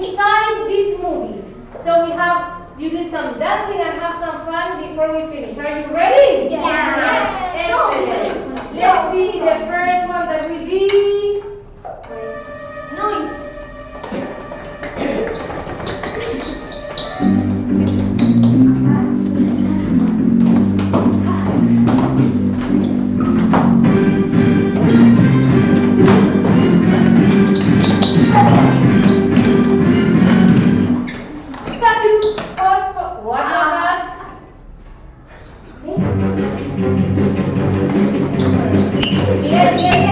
inside this movie. So we have you do some dancing and have some fun before we finish. Are you ready? Yes. Yes. Excellent. Let's see the first one that will be noise. Statue. Pause. What was that? Bien, bien.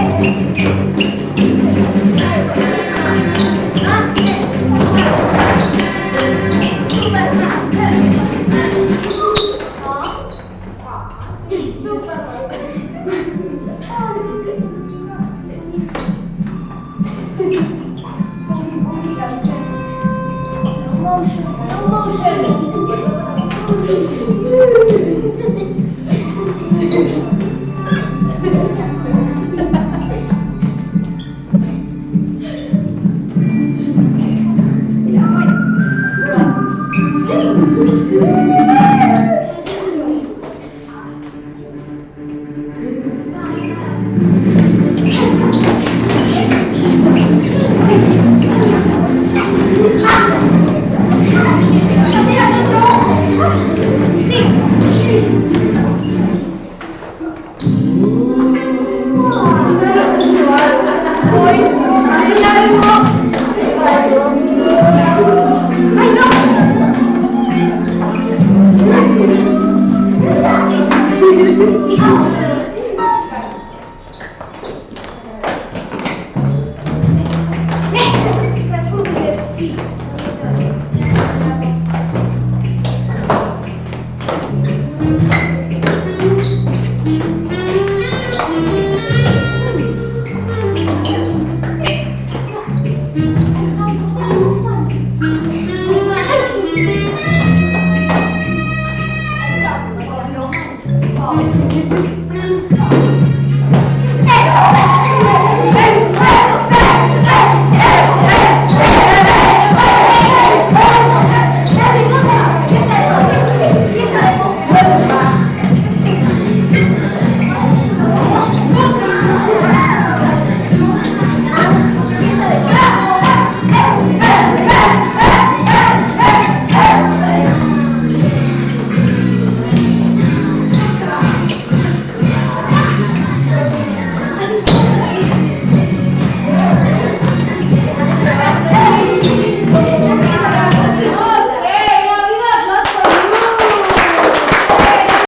Slow motion.